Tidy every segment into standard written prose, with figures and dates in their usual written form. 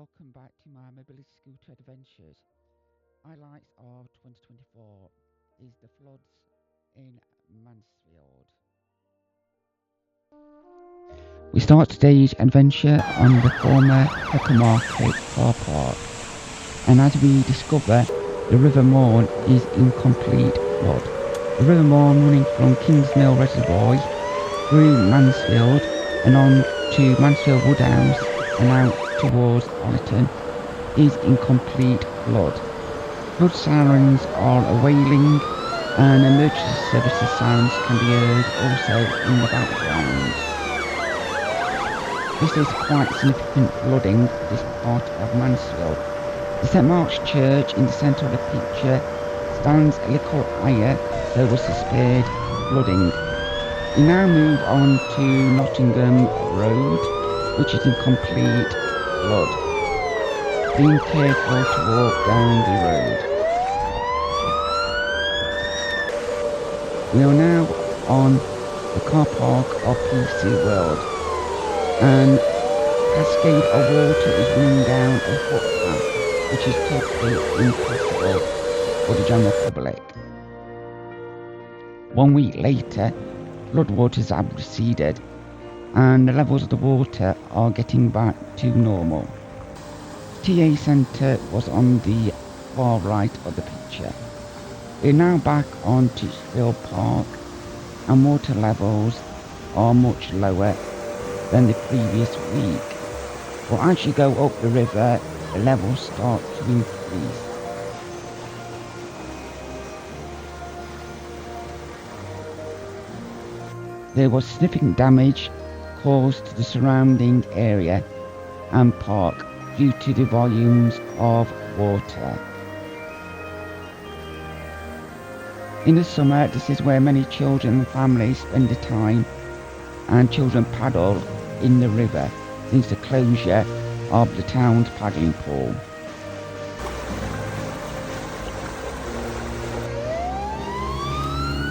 Welcome back to my mobility scooter adventures. Highlights of 2024 is the floods in Mansfield. We start today's adventure on the former Pepper Market car park, and as we discover, the River Maun is in complete flood. The River Maun, running from Kingsmill Reservoir through Mansfield and on to Mansfield Woodhouse and out towards Allerton, is in complete flood. Flood sirens are wailing and emergency services sounds can be heard also in the background. This is quite significant flooding for this part of Mansfield. The St Mark's Church in the centre of the picture stands a little higher, so was spared flooding. We now move on to Nottingham Road, which is in complete flood. Being careful to walk down the road. We are now on the car park of PC World, and a cascade of water is running down a footpath, which is totally impossible for the general public. 1 week later, floodwaters have receded and the levels of the water are getting back to normal. TA Centre was on the far right of the picture. We're now back on Titchfield Park and water levels are much lower than the previous week. But as you go up the river, the levels start to increase. There was significant damage caused to the surrounding area and park due to the volumes of water. In the summer, this is where many children and families spend the time, and children paddle in the river since the closure of the town's paddling pool.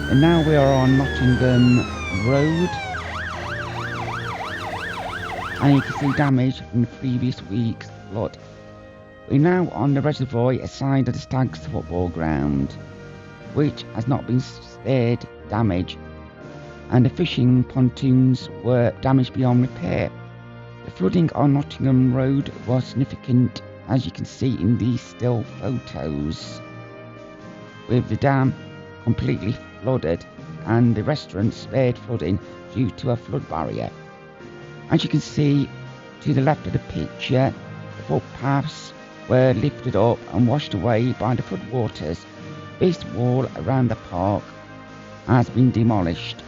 And now we are on Nottingham Road, and you can see damage from the previous week's flood. We're now on the reservoir side of the Stags football ground, which has not been spared damage, and the fishing pontoons were damaged beyond repair. The flooding on Nottingham Road was significant, as you can see in these still photos, with the dam completely flooded and the restaurant spared flooding due to a flood barrier. As you can see to the left of the picture, the footpaths were lifted up and washed away by the floodwaters. This wall around the park has been demolished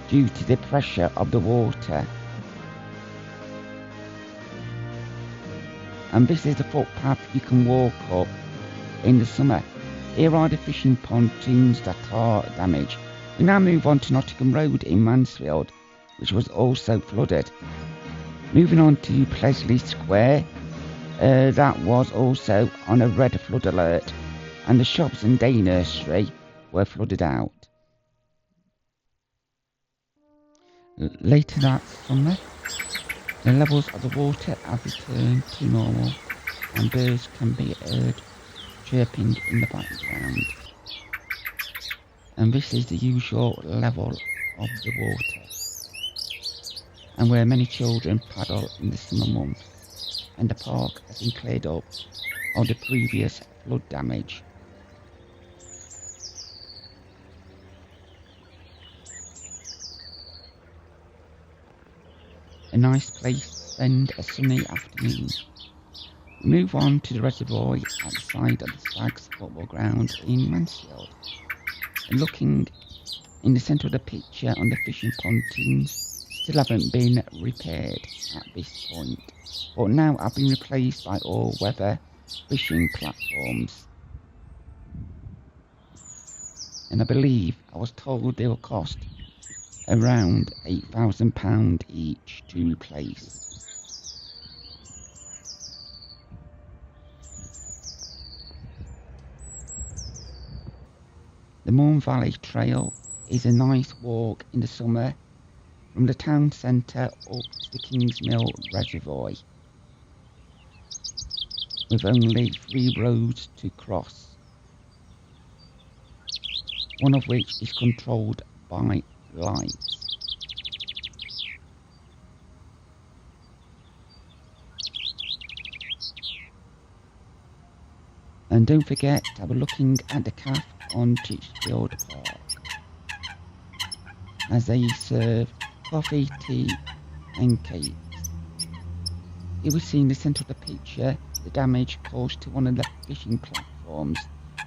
due to the pressure of the water. And this is the footpath you can walk up in the summer. Here are the fishing pontoons that are damaged. We now move on to Nottingham Road in Mansfield, which was also flooded. Moving on to Plesley Square, that was also on a red flood alert, and the shops and day nursery were flooded out. Later that summer, the levels of the water have returned to normal and birds can be heard chirping in the background. And this is the usual level of the water, and where many children paddle in the summer months, and the park has been cleared up of the previous flood damage. A nice place to spend a sunny afternoon. We move on to the reservoir at the side of the Stags football ground in Mansfield. And looking in the centre of the picture on the fishing pontoons, still haven't been repaired at this point, but now have been replaced by all-weather fishing platforms. And I believe I was told they will cost around £8,000 each to replace. The Maun Valley Trail is a nice walk in the summer from the town centre up to the Kingsmill Reservoir. with only 3 roads to cross, one of which is controlled by lights. And don't forget to have a looking at the cafe on Titchfield Park, as they serve coffee, tea and cakes. You will see in the centre of the picture the damage caused to one of the fishing platforms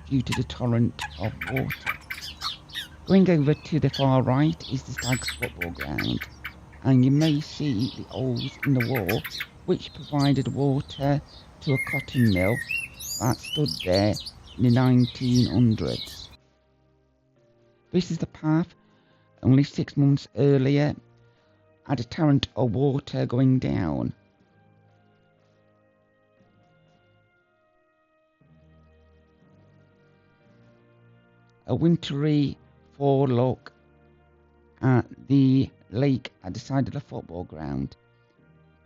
due to the torrent of water. Going over to the far right is the Stags football ground, and you may see the holes in the wall which provided water to a cotton mill that stood there in the 1900s. This is the path only 6 months earlier had a torrent of water going down. A wintry forelook at the lake at the side of the football ground.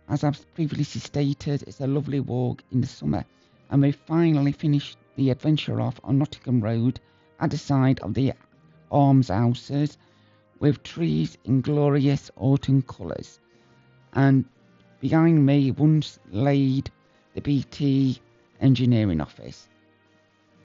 As I've previously stated, it's a lovely walk in the summer, and we finally finished the adventure off on Nottingham Road at the side of the almshouses with trees in glorious autumn colours, and behind me once laid the BT engineering office.